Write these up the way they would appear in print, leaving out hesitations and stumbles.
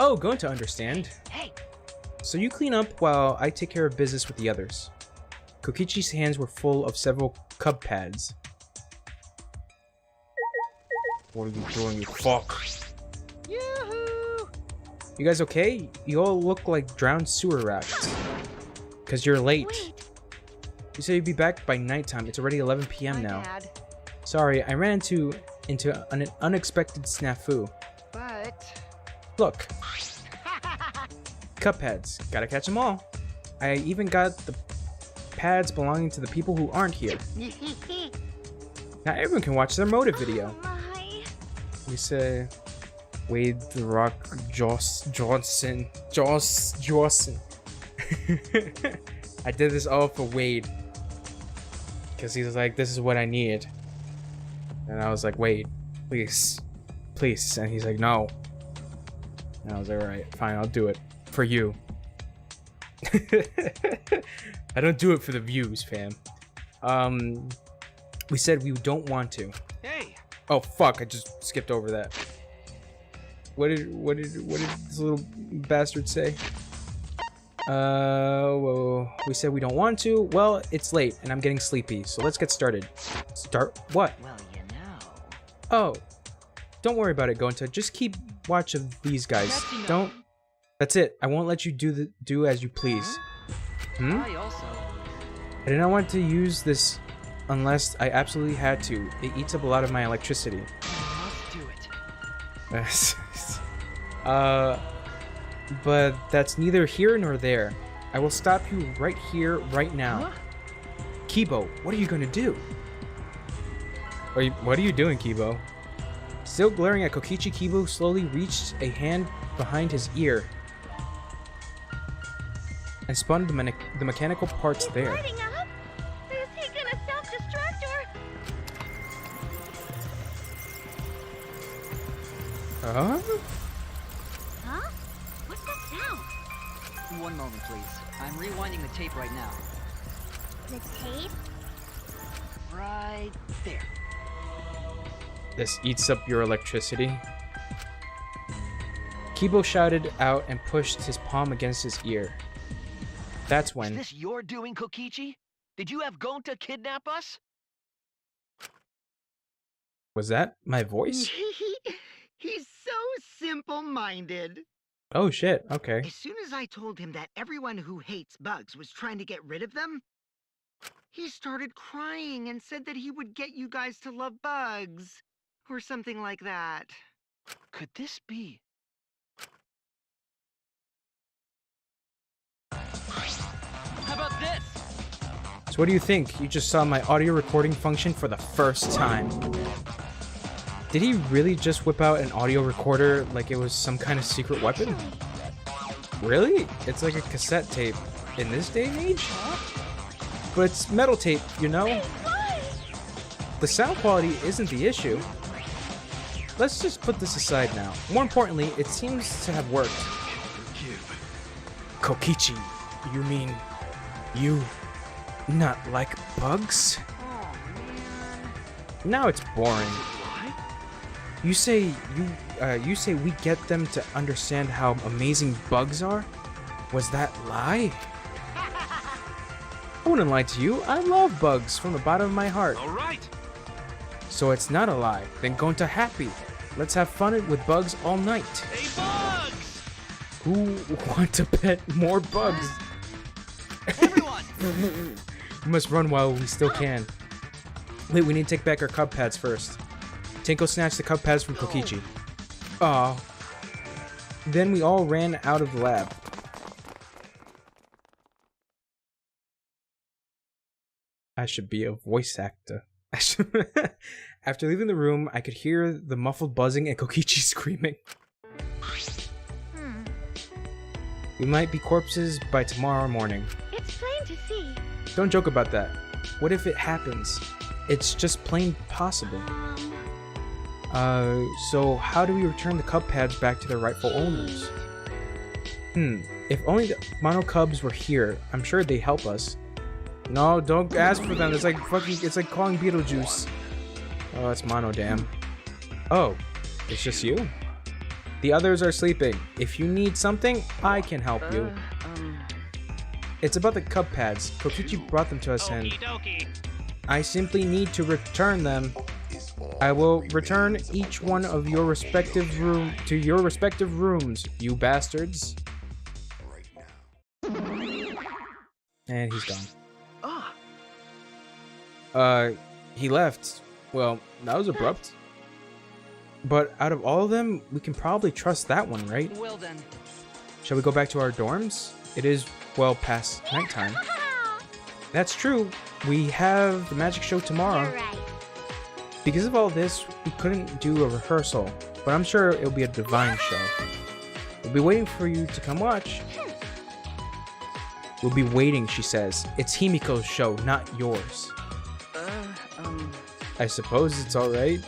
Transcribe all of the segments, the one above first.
Oh, going to understand. Hey. So you clean up while I take care of business with the others. Kokichi's hands were full of several cub pads. What are you doing, you fuck? Yoo-hoo! You guys okay? You all look like drowned sewer rats. Cause you're late. Wait. You said you'd be back by nighttime. It's already 11 p.m. now. Bad. Sorry, I ran into an unexpected snafu. But... Look. Cup pads. Gotta catch them all. I even got the pads belonging to the people who aren't here. Now everyone can watch their motive video. Oh my. We say Wade the Rock Johnson. I did this all for Wade. Because he was like, this is what I need. And I was like, Wade, please. Please. And he's like, no. And I was like, alright, fine, I'll do it. For you. I don't do it for the views, fam. We said we don't want to. Hey. Oh fuck, I just skipped over that. What did this little bastard say? Well, we said we don't want to. Well, it's late and I'm getting sleepy, so let's get started. Start what? Well, you know. Oh, don't worry about it, Gonta. Just keep watch of these guys. Don't. That's it. I won't let you do as you please. Hmm? I also. I did not want to use this unless I absolutely had to. It eats up a lot of my electricity. Let's do it. But that's neither here nor there. I will stop you right here, right now. Huh? Kibo, what are you gonna do? What are you doing, Kibo? Still glaring at Kokichi, Kibo slowly reached a hand behind his ear and spun the mechanical parts He's there. lighting up. Is he gonna self-destruct or? Huh? Huh? What's that sound? One moment, please. I'm rewinding the tape right now. The tape? Right there. This eats up your electricity. Kibo shouted out and pushed his palm against his ear. That's Is when... this your doing, Kokichi? Did you have Gonta kidnap us? Was that my voice? He's so simple-minded. Oh shit, okay. As soon as I told him that everyone who hates bugs was trying to get rid of them, he started crying and said that he would get you guys to love bugs. Or something like that. Could this be? How about this? So what do you think? You just saw my audio recording function for the first time. Did he really just whip out an audio recorder like it was some kind of secret weapon? Really? It's like a cassette tape in this day and age? But it's metal tape, you know? The sound quality isn't the issue. Let's just put this aside now. More importantly, it seems to have worked. Kokichi, you mean you not like bugs? Oh, man. Now it's boring. You say we get them to understand how amazing bugs are? Was that lie? I wouldn't lie to you. I love bugs from the bottom of my heart. All right. So it's not a lie. Then Gonta happy. Let's have fun with bugs all night. Hey, bugs! Who want to pet more bugs? Everyone! We must run while we still can. Wait, we need to take back our cub pads first. Tenko snatched the cub pads from Kokichi. Aw. Then we all ran out of the lab. I should be a voice actor. After leaving the room, I could hear the muffled buzzing and Kokichi screaming. We might be corpses by tomorrow morning. It's plain to see. Don't joke about that. What if it happens? It's just plain possible. So how do we return the cub pads back to their rightful owners? If only the mono cubs were here, I'm sure they'd help us. No, don't ask for them. It's like calling Beetlejuice. Oh, it's mono, damn. Oh, it's just you? The others are sleeping. If you need something, I can help you. It's about the cub pads. Kokichi brought them to us and I simply need to return them. I will return each one of your respective rooms, you bastards. And he's gone. He left. Well, that was abrupt. But out of all of them, we can probably trust that one, right? Well then. Shall we go back to our dorms? It is well past nighttime. That's true. We have the magic show tomorrow. You're right. Because of all this, we couldn't do a rehearsal, but I'm sure it'll be a divine show. We'll be waiting for you to come watch. We'll be waiting, she says. It's Himiko's show, not yours. I suppose it's alright.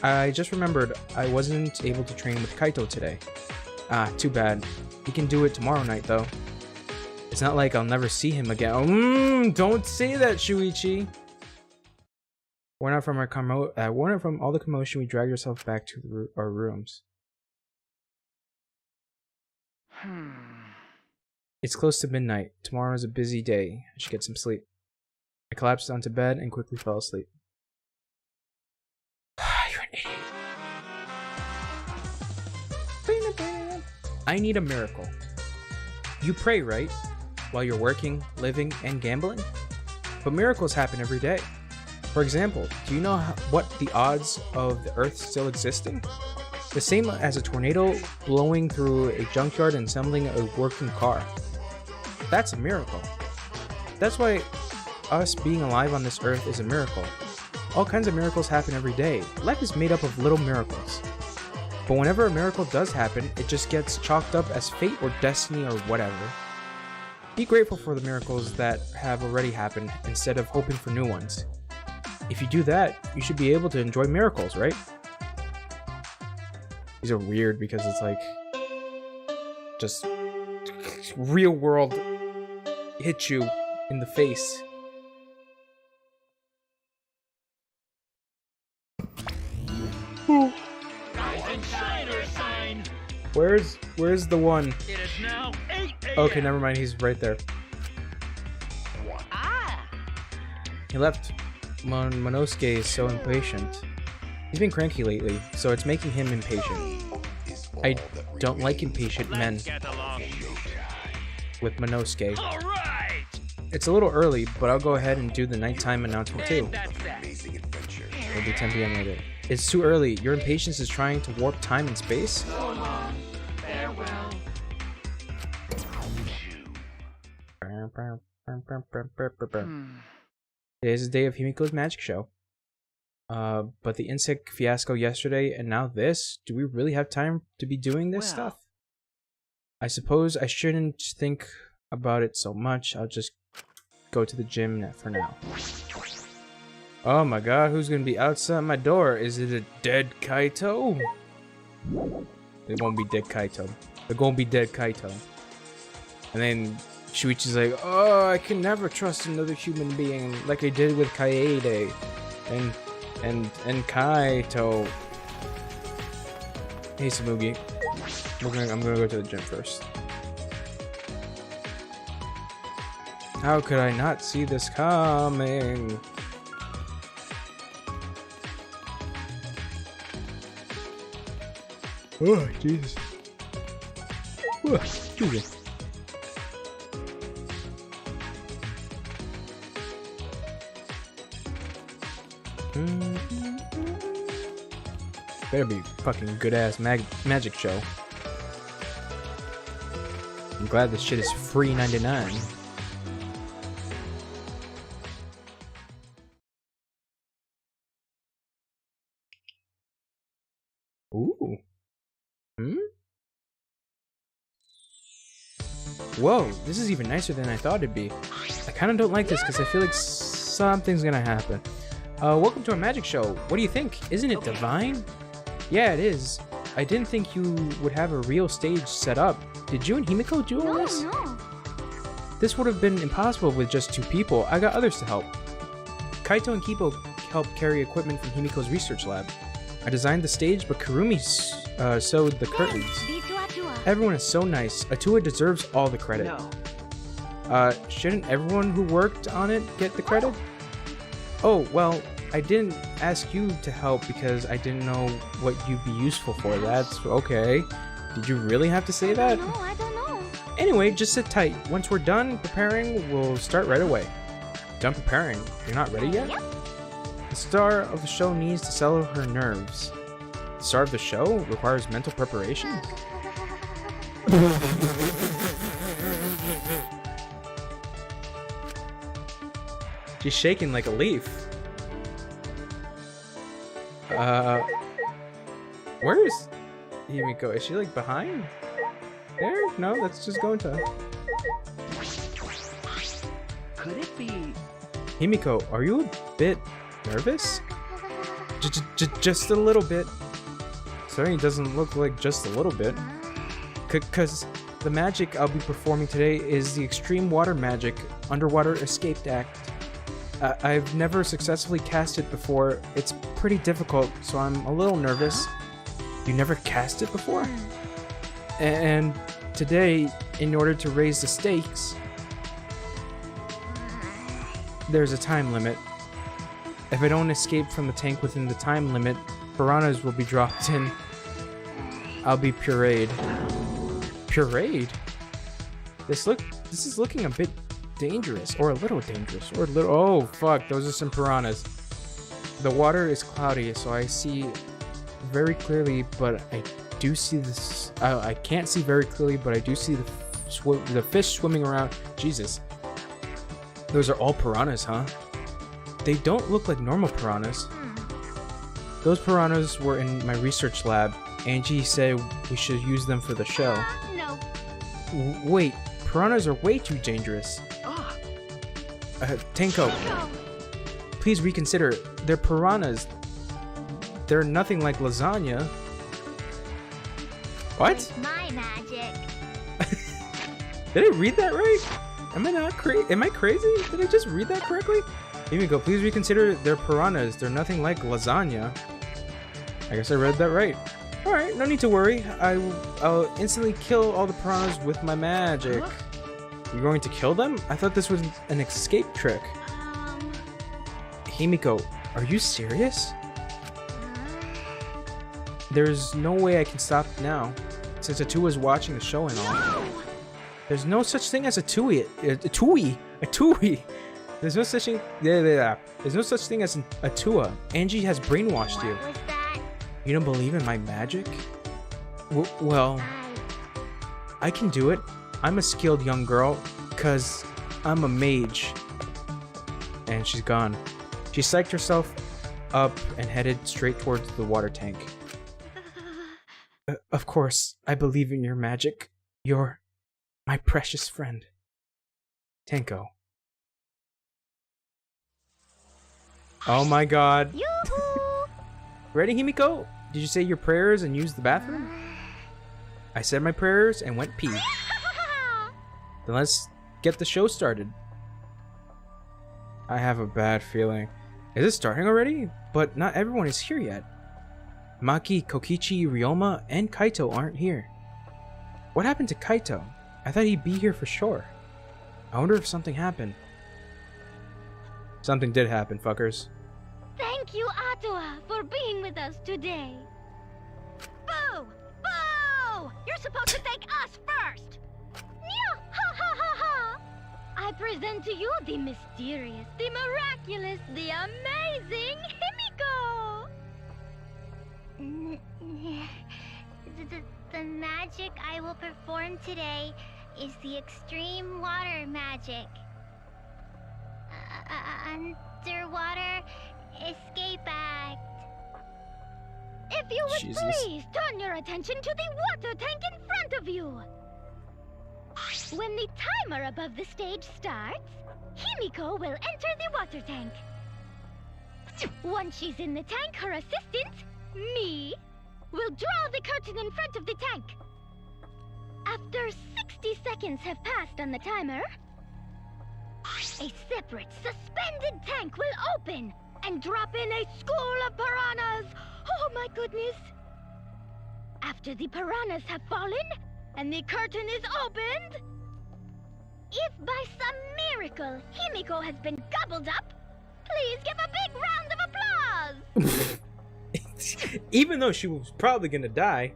I just remembered I wasn't able to train with Kaito today. Ah, too bad. We can do it tomorrow night, though. It's not like I'll never see him again. Don't say that, Shuichi. Worn out from all the commotion, we dragged ourselves back to our rooms. It's close to midnight. Tomorrow is a busy day. I should get some sleep. I collapsed onto bed and quickly fell asleep. You're an idiot. I need a miracle. You pray, right? While you're working, living, and gambling? But miracles happen every day. For example, do you know what the odds of the Earth still existing? The same as a tornado blowing through a junkyard and assembling a working car. That's a miracle. That's why us being alive on this Earth is a miracle. All kinds of miracles happen every day. Life is made up of little miracles. But whenever a miracle does happen, it just gets chalked up as fate or destiny or whatever. Be grateful for the miracles that have already happened instead of hoping for new ones. If you do that, you should be able to enjoy miracles, right? These are weird because it's like just real world hit you in the face. Where's the one? It is now 8 a.m. Okay, never mind. He's right there. He left. Monosuke is so impatient. He's been cranky lately, so it's making him impatient. I don't like impatient men. With Monosuke. All right. It's a little early, but I'll go ahead and do the nighttime announcement too. It'll be 10 p.m. later. It's too early. Your impatience is trying to warp time and space? Farewell. Today is the day of Himiko's magic show. But the insect fiasco yesterday and now this? Do we really have time to be doing this stuff? I suppose I shouldn't think about it so much. I'll just go to the gym for now. Oh my god, who's gonna be outside my door? Is it a dead Kaito? It won't be dead Kaito. They're gonna be dead Kaito. And then Shuichi's like, oh, I can never trust another human being like I did with Kaede and Kaito. Hey Samugi, I'm gonna go to the gym first. How could I not see this coming? Oh, Jesus. Oh, Jesus. Better be fucking good ass magic show. I'm glad this shit is free 99. Ooh. Whoa, this is even nicer than I thought it'd be. I kind of don't like this because I feel like something's gonna happen. Welcome to our magic show. What do you think? Isn't it divine? Yeah, it is. I didn't think you would have a real stage set up. Did you and Himiko do all this? No. This would have been impossible with just 2 people. I got others to help. Kaito and Kipo helped carry equipment from Himiko's research lab. I designed the stage, but Kurumi sewed the curtains. Everyone is so nice. Atua deserves all the credit. No. Shouldn't everyone who worked on it get the credit? Oh, well, I didn't ask you to help because I didn't know what you'd be useful for. That's okay. Did you really have to say that? No, I don't know. Anyway, just sit tight. Once we're done preparing, we'll start right away. Done preparing? You're not ready yet? Yep. The star of the show needs to settle her nerves. The star of the show requires mental preparation? She's shaking like a leaf. Where's Himiko? Is she like behind? There? No, that's just Gonta. Could it be? Himiko, are you a bit nervous? Just a little bit. Certainly doesn't look like just a little bit. Cause the magic I'll be performing today is the extreme water magic, underwater escape act. I've never successfully cast it before. It's pretty difficult, so I'm a little nervous. You never cast it before? And today, in order to raise the stakes, there's a time limit. If I don't escape from the tank within the time limit, piranhas will be dropped in. I'll be pureed. Pureed? This is looking a bit dangerous, or a little dangerous, or a little. Oh fuck! Those are some piranhas. The water is cloudy, so I see very clearly, but I do see this. I can't see very clearly, but I do see the fish swimming around. Jesus, those are all piranhas, huh? They don't look like normal piranhas. Those piranhas were in my research lab. Angie said we should use them for the show. No. Wait, piranhas are way too dangerous. Tenko, No. please reconsider. They're piranhas. They're nothing like lasagna. What? It's my magic. Did I read that right? Am I not crazy? Am I crazy? Did I just read that correctly? Himiko, please reconsider. They're piranhas. They're nothing like lasagna. I guess I read that right. Alright, no need to worry. I'll instantly kill all the piranhas with my magic. You're going to kill them? I thought this was an escape trick. Himiko, are you serious? There's no way I can stop now, since Atua is watching the show and all. No. There's no such thing as a tui. A tui. There's no such thing. There's no such thing as an Atua. Angie has brainwashed you. What was that? You don't believe in my magic? Well, I can do it. I'm a skilled young girl, cause I'm a mage. And she's gone. She psyched herself up and headed straight towards the water tank. Of course, I believe in your magic. You're my precious friend. Tenko. Oh my god. Yoo-hoo! Ready, Himiko? Did you say your prayers and use the bathroom? I said my prayers and went pee. Then let's get the show started. I have a bad feeling. Is it starting already? But not everyone is here yet. Maki, Kokichi, Ryoma, and Kaito aren't here. What happened to Kaito? I thought he'd be here for sure. I wonder if something happened. Something did happen, fuckers. Thank you, Atua, for being with us today. Boo! Boo! You're supposed to thank us first! Meow! Ha ha ha ha! I present to you the mysterious, the miraculous, the amazing Himiko! The magic I will perform today is the extreme water magic. Underwater escape act. If you would Jesus. please turn your attention to the water tank in front of you. When the timer above the stage starts, Himiko will enter the water tank. Once she's in the tank, her assistant, me, will draw the curtain in front of the tank. After 60 seconds have passed on the timer, a separate suspended tank will open and drop in a school of piranhas. Oh my goodness. After the piranhas have fallen and the curtain is opened, if by some miracle Himiko has been gobbled up, please give a big round of applause. Even though she was probably gonna die,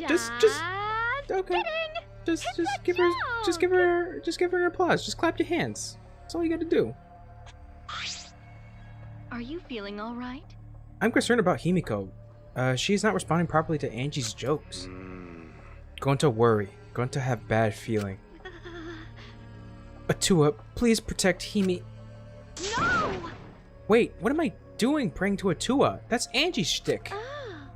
just okay. Kidding. Just It's a give her an applause. Just clap your hands. That's all you gotta do. Are you feeling all right? I'm concerned about Himiko. She's not responding properly to Angie's jokes. Going to worry. Going to have bad feeling. Atua, please protect Himi. No! Wait, what am I doing praying to Atua? That's Angie's shtick. Ah.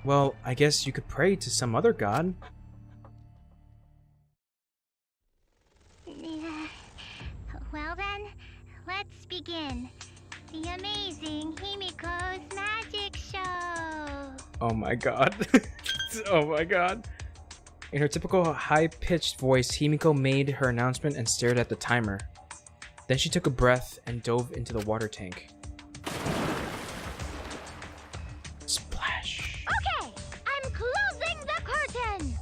Well, I guess you could pray to some other god. Well then, let's begin. The amazing Himiko's magic show. Oh my god. Oh my god. In her typical high-pitched voice, Himiko made her announcement and stared at the timer. Then she took a breath and dove into the water tank. Splash. Okay, I'm closing the curtain.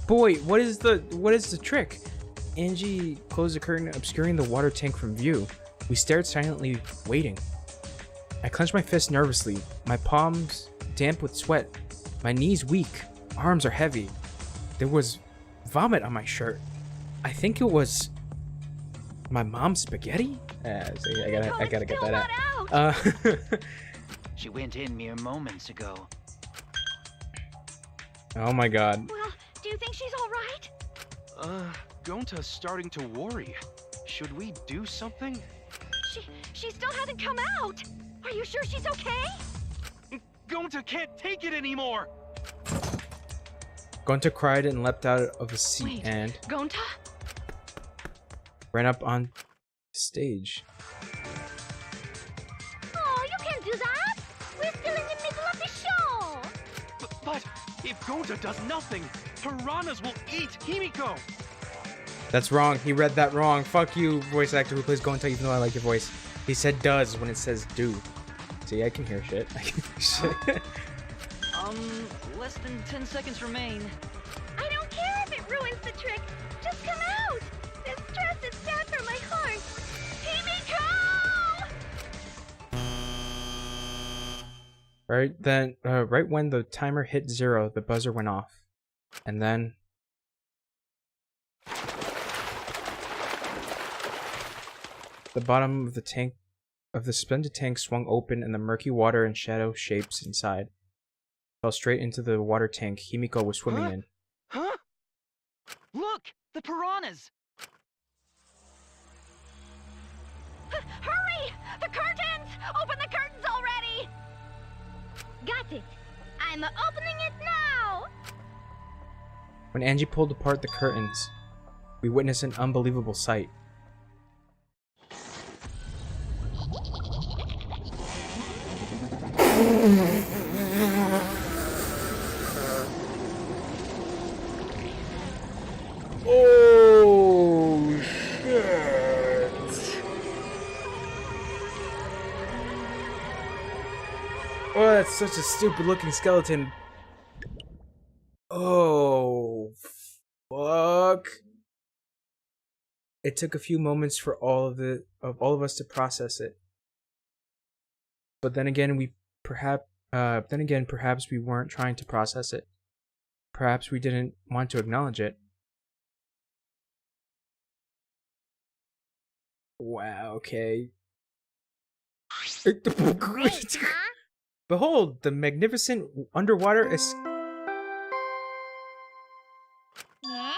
Boy, what is the trick? Angie closed the curtain, obscuring the water tank from view. We stared silently, waiting. I clenched my fist nervously, my palms damp with sweat, my knees weak, arms are heavy. There was vomit on my shirt. I think it was my mom's spaghetti? See, I gotta get that out. She went in mere moments ago. Oh my god. Well, do you think she's all right? Gonta's starting to worry. Should we do something? She still hasn't come out. Are you sure she's okay? Gonta can't take it anymore! Gonta cried and leapt out of the seat Wait, and Gonta? ran up on stage. Oh, you can't do that. We're still in the middle of the show. But if Gonta does nothing, piranhas will eat Himiko! That's wrong. He read that wrong. Fuck you, voice actor who plays Gonta, even though I like your voice. He said does when it says do. See, I can hear shit. I can hear shit. Less than 10 seconds remain. I don't care if it ruins the trick. Just come out. This stress is bad for my heart. Himiko! Right when the timer hit 0, the buzzer went off. And then the bottom of the splendid tank swung open and the murky water and shadow shapes inside fell straight into the water tank Himiko was swimming in. Huh? Look! The piranhas! Hurry! The curtains! Open the curtains already! Got it. I'm opening it now! When Angie pulled apart the curtains, we witnessed an unbelievable sight. Oh shit! Oh, that's such a stupid looking skeleton. Oh fuck. It took a few moments for all of us to process it. But then again, perhaps we weren't trying to process it. Perhaps we didn't want to acknowledge it. Wow, okay. Great, huh? Behold, the magnificent underwater Yeah?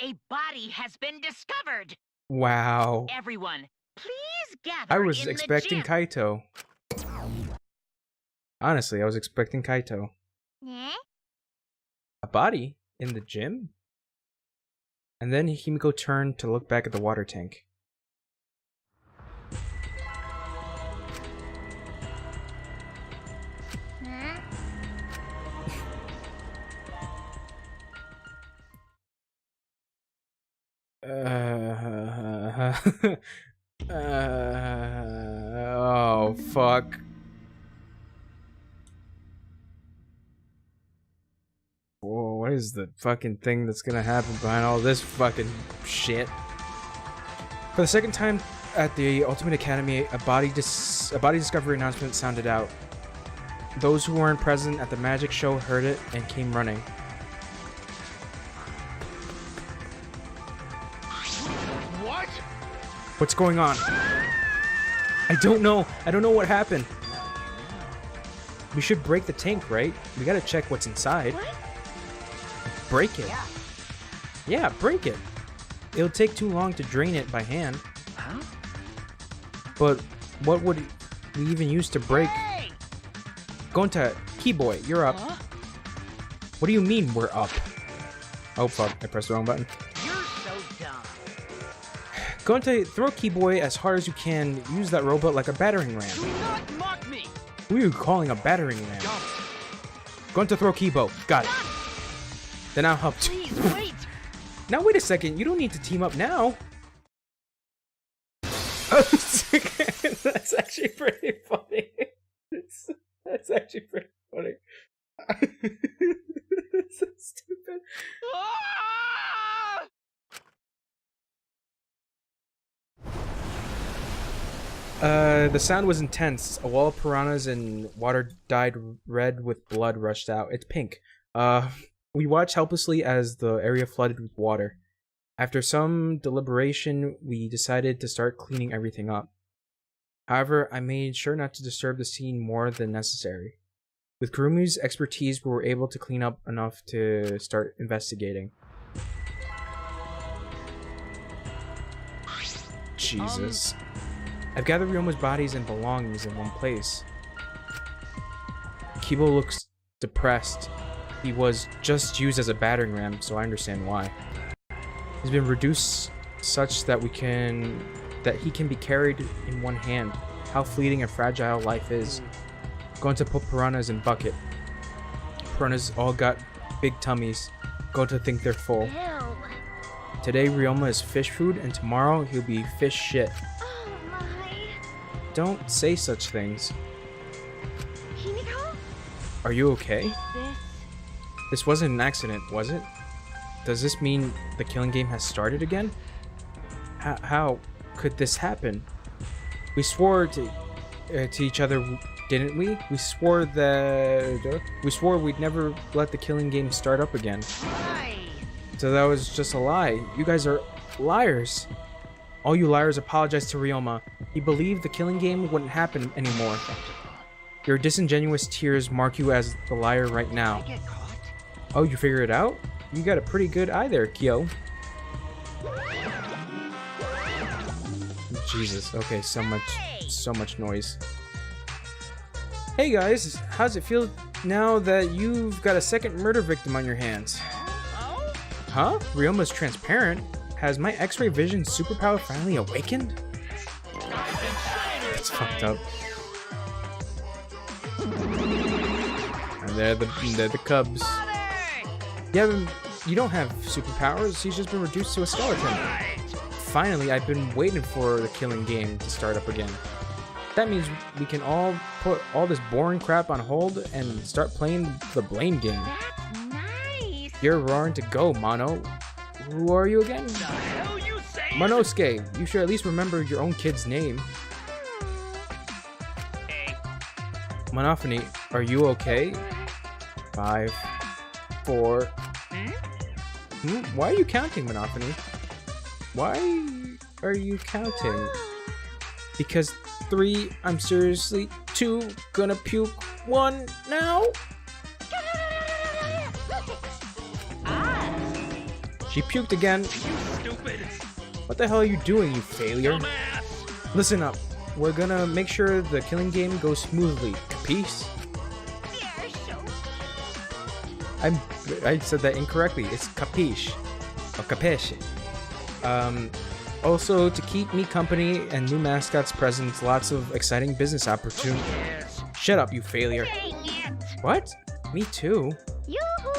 A body has been discovered! Wow. Everyone, please gather I was in the expecting gym. Kaito. Honestly, I was expecting Kaito. Yeah? A body? In the gym? And then Himiko turned to look back at the water tank. Huh? Oh, fuck. Whoa, what is the fucking thing that's gonna happen behind all this fucking shit? For the second time at the Ultimate Academy, a body discovery announcement sounded out. Those who weren't present at the magic show heard it and came running. What? What's going on? I don't know. I don't know what happened. We should break the tank, right? We gotta check what's inside. What? Break it. Yeah, break it. It'll take too long to drain it by hand. Huh? But what would we even use to break? Hey! Gonta, Keyboy, you're up. Huh? What do you mean we're up? Oh fuck, I pressed the wrong button. You're so dumb. Gonta, throw Keyboy as hard as you can. Use that robot like a battering ram. Do not mock me! Who are you calling a battering ram? Don't. Gonta, throw Keyboy. Got it. Then I'll help. Please, wait! Now wait a second, you don't need to team up now. That's actually pretty funny. That's actually pretty funny. That's so stupid. Ah! The sound was intense. A wall of piranhas and water dyed red with blood rushed out. It's pink. We watched helplessly as the area flooded with water. After some deliberation, we decided to start cleaning everything up. However, I made sure not to disturb the scene more than necessary. With Kurumi's expertise, we were able to clean up enough to start investigating. Jesus. I've gathered Ryoma's bodies and belongings in one place. Kibo looks depressed. He was just used as a battering ram, so I understand why. He's been reduced such that he can be carried in one hand. How fleeting and fragile life is. Going to put piranhas in bucket. Piranhas all got big tummies. Go to think they're full. Ew. Today Ryoma is fish food, and tomorrow he'll be fish shit. Oh my. Don't say such things. Himiko? Are you okay? Is this... This wasn't an accident, was it? Does this mean the killing game has started again? How could this happen? We swore to each other, didn't we? We swore we'd never let the killing game start up again. Why? So that was just a lie. You guys are liars. All you liars apologize to Ryoma. He believed the killing game wouldn't happen anymore. Your disingenuous tears mark you as the liar right now. I get caught? Oh, you figured it out? You got a pretty good eye there, Kyo. Jesus. Okay, so much noise. Hey guys, how's it feel now that you've got a second murder victim on your hands? Oh? Huh? Ryoma's transparent? Has my X-ray vision superpower finally awakened? It's fucked up. And they're the cubs. Yeah, you don't have superpowers. He's just been reduced to a skeleton. Finally, I've been waiting for the killing game to start up again. That means we can all put all this boring crap on hold and start playing the blame game. That's nice. You're roaring to go, Mono. Who are you again? The hell you say? Monosuke. You should at least remember your own kid's name. Hey. Monophony, are you okay? 5, 4. Why are you counting, Monophony? Why are you counting? Because 3, I'm seriously 2, gonna puke 1 now? She puked again. Stupid. What the hell are you doing, you failure? Dumbass. Listen up. We're gonna make sure the killing game goes smoothly. Capiche? I said that incorrectly. It's capiche. Or capiche. Also, to keep me company and new mascots present, lots of exciting business opportunities. Yes. Shut up, you failure. Dang it. What? Me too. Yoo-hoo.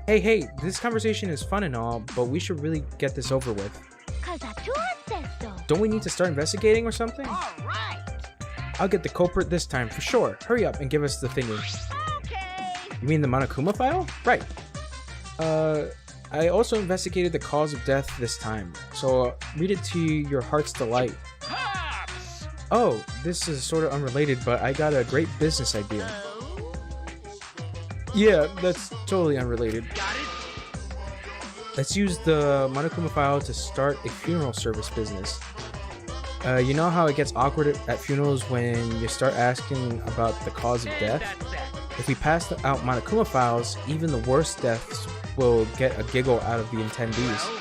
Hey, this conversation is fun and all, but we should really get this over with. cosa tú haces esto? Don't we need to start investigating or something? All right. I'll get the culprit this time for sure. Hurry up and give us the thingy. Okay. You mean the Monokuma file? Right. I also investigated the cause of death this time, so read it to your heart's delight. Pops! Oh, this is sort of unrelated, but I got a great business idea. Yeah, that's totally unrelated. Got it? Let's use the Monokuma file to start a funeral service business. You know how it gets awkward at funerals when you start asking about the cause of And death? that's that. If we pass out Monokuma files, even the worst deaths will get a giggle out of the attendees.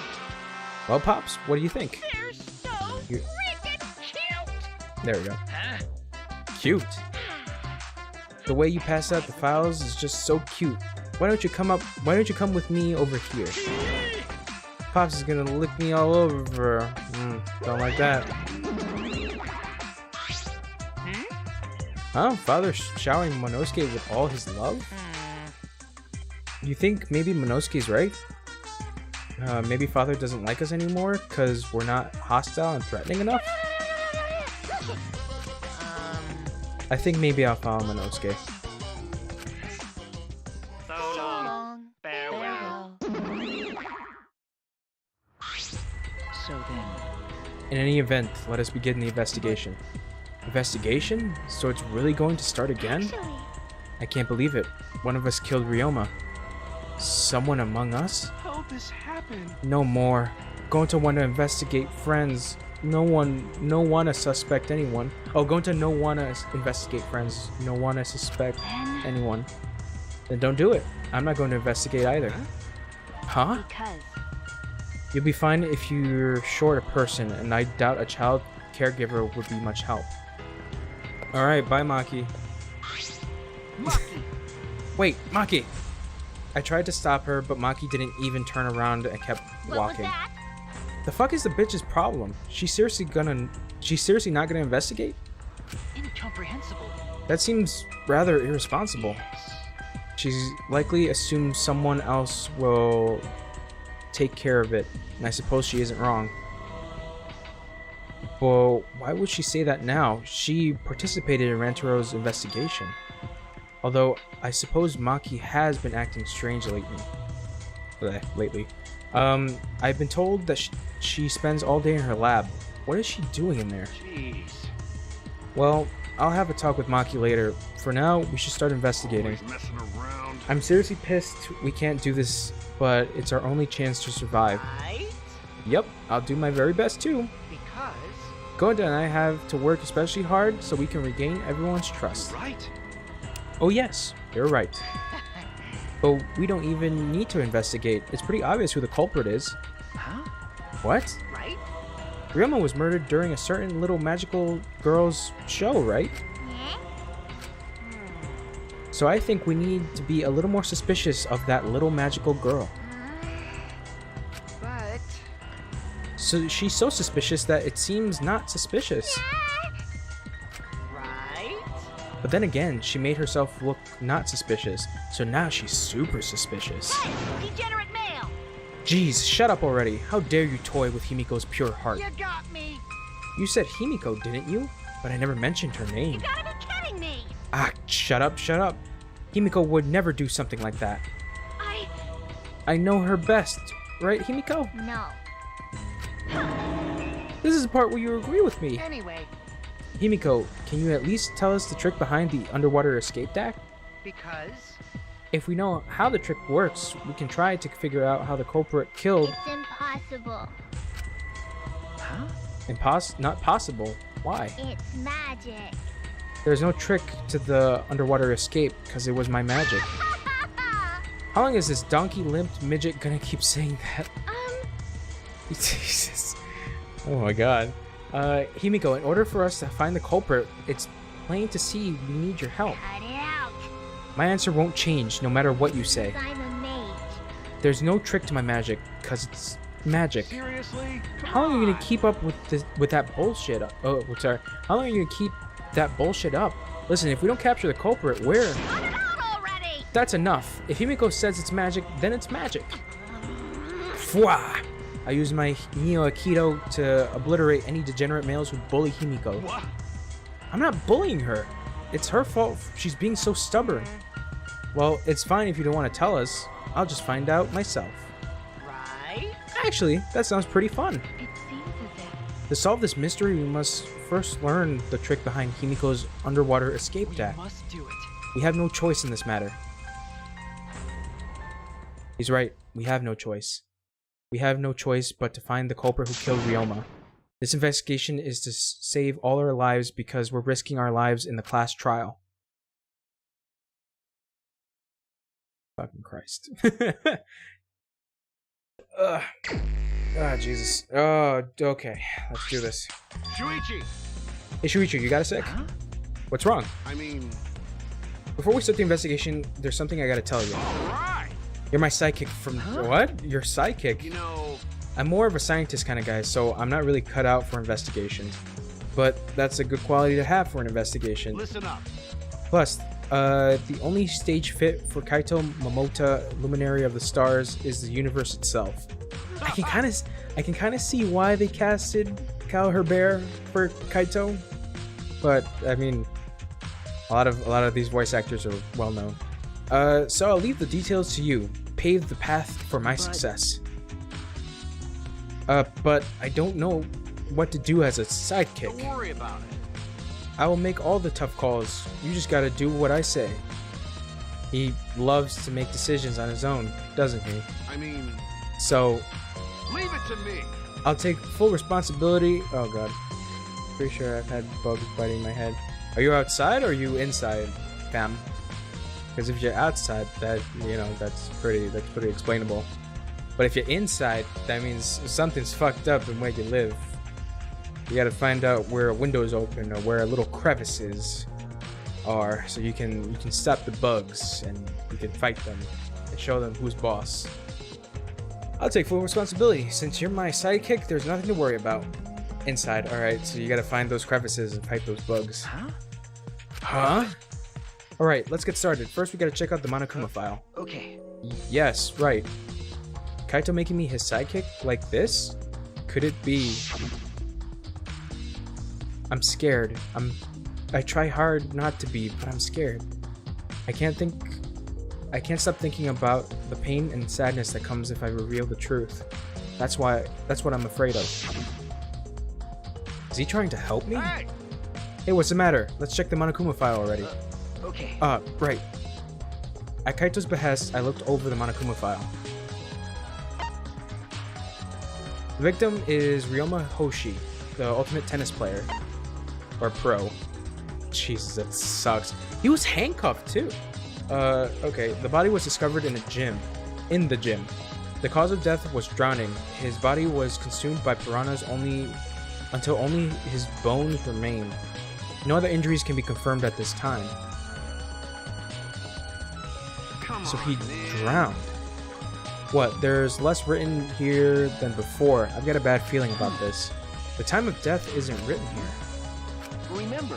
Well, Pops, what do you think? They're so You- freaking cute. There we go. Huh? Cute. The way you pass out the files is just so cute. Why don't you come with me over here? Pops is gonna lick me all over. Don't like that. Huh? Father showering Monosuke with all his love? You think maybe Monosuke's right? Maybe Father doesn't like us anymore because we're not hostile and threatening enough? I think maybe I'll follow Monosuke. So long. Farewell. So then, In any event, let us begin the investigation. Investigation? So it's really going to start again? Actually, I can't believe it. One of us killed Ryoma. Someone among us? How'd this happen? No more. Going to want to investigate friends. No wanna suspect anyone. Oh, going to no wanna investigate friends. No wanna suspect anyone. Then don't do it. I'm not going to investigate either. Huh? because You'll be fine if you're short a person, and I doubt a child caregiver would be much help. Alright, bye Maki. Wait, Maki! I tried to stop her, but Maki didn't even turn around and kept what walking. was that? The fuck is the bitch's problem? She's seriously not gonna investigate? Incomprehensible. That seems rather irresponsible. She's likely assumed someone else will take care of it, and I suppose she isn't wrong. Well, why would she say that now? She participated in Rantaro's investigation. Although, I suppose Maki has been acting strange lately. I've been told that she spends all day in her lab. What is she doing in there? Jeez. Well, I'll have a talk with Maki later. For now, we should start investigating. Always messing around. I'm seriously pissed we can't do this, but it's our only chance to survive. right? Yep, I'll do my very best too. Because Gonta and I have to work especially hard so we can regain everyone's trust. Right. Oh yes, you're right. But we don't even need to investigate. It's pretty obvious who the culprit is. huh? What? Right? Ryoma was murdered during a certain little magical girl's show, right? Yeah? So I think we need to be a little more suspicious of that little magical girl. But So she's so suspicious that it seems not suspicious. right? But then again, she made herself look not suspicious, so now she's super suspicious. Hey, degenerate male! Jeez, shut up already. How dare you toy with Himiko's pure heart? You got me. You said Himiko, didn't you? But I never mentioned her name. You gotta be kidding me! Ah, shut up, shut up. Himiko would never do something like that. I know her best, right, Himiko? No. This is the part where you agree with me. Anyway, Himiko, can you at least tell us the trick behind the underwater escape deck? because If we know how the trick works, we can try to figure out how the culprit killed. It's impossible. huh? Not possible. Why? It's magic. There's no trick to the underwater escape because it was my magic. How long is this donkey-limped midget gonna keep saying that? Jesus. Oh my god. Himiko, in order for us to find the culprit, it's plain to see we need your help. Cut it out. My answer won't change no matter what you say. 'Cause I'm a mage. There's no trick to my magic because it's magic. Seriously? Come How long are you on. gonna keep up with that bullshit? Oh, sorry. How long are you gonna keep that bullshit up? Listen, if we don't capture the culprit, we're... Cut it out already! That's enough. If Himiko says it's magic, then it's magic. Fwah! I used my Neo Aikido to obliterate any degenerate males who bully Himiko. What? I'm not bullying her. It's her fault she's being so stubborn. Well, it's fine if you don't want to tell us. I'll just find out myself. Right? Actually, that sounds pretty fun. It seems as if... To solve this mystery, we must first learn the trick behind Himiko's underwater escape We deck. must do it. We have no choice in this matter. He's right. We have no choice. We have no choice but to find the culprit who killed Ryoma. This investigation is to save all our lives because we're risking our lives in the class trial. Fucking Christ. Jesus. Oh, okay. Let's do this. Shuichi! Hey, Shuichi, you got a sec? Huh? What's wrong? I mean, Before we start the investigation, there's something I gotta tell you. alright! You're my sidekick from... Huh? What? Your sidekick? You know, I'm more of a scientist kind of guy, so I'm not really cut out for investigation. But that's a good quality to have for an investigation. listen up. Plus, the only stage fit for Kaito Momota, Luminary of the Stars, is the universe itself. I can kind of see why they casted Cal Herbert for Kaito, but I mean, a lot of these voice actors are well known. So I'll leave the details to you. Pave the path for my success. But I don't know what to do as a sidekick. Don't worry about it. I will make all the tough calls. You just gotta do what I say. He loves to make decisions on his own, doesn't he? I mean, So, leave it to me. I'll take full responsibility. Oh god. Pretty sure I've had bugs biting my head. Are you outside or are you inside, fam? Because if you're outside, that, you know, that's pretty explainable. But if you're inside, that means something's fucked up in where you live. You gotta find out where a window's open or where little crevices are, so you can stop the bugs and you can fight them and show them who's boss. I'll take full responsibility. Since you're my sidekick, there's nothing to worry about. Inside, alright, so you gotta find those crevices and fight those bugs. Huh? Huh? Alright, let's get started. First, we gotta check out the Monokuma file. Okay. Yes, right. Kaito making me his sidekick like this? Could it be? I'm scared. I try hard not to be, but I'm scared. I can't stop thinking about the pain and sadness that comes if I reveal the truth. That's what I'm afraid of. Is he trying to help me? Hey! Hey, what's the matter? Let's check the Monokuma file already. Okay. Right. At Kaito's behest, I looked over the Monokuma file. The victim is Ryoma Hoshi, the ultimate tennis player. Or pro. Jesus, that sucks. He was handcuffed too. Okay. The body was discovered in the gym. The cause of death was drowning. His body was consumed by piranhas until only his bones remained. No other injuries can be confirmed at this time. Come So on, he man. drowned. What? There's less written here than before. I've got a bad feeling about this. The time of death isn't written here. Remember.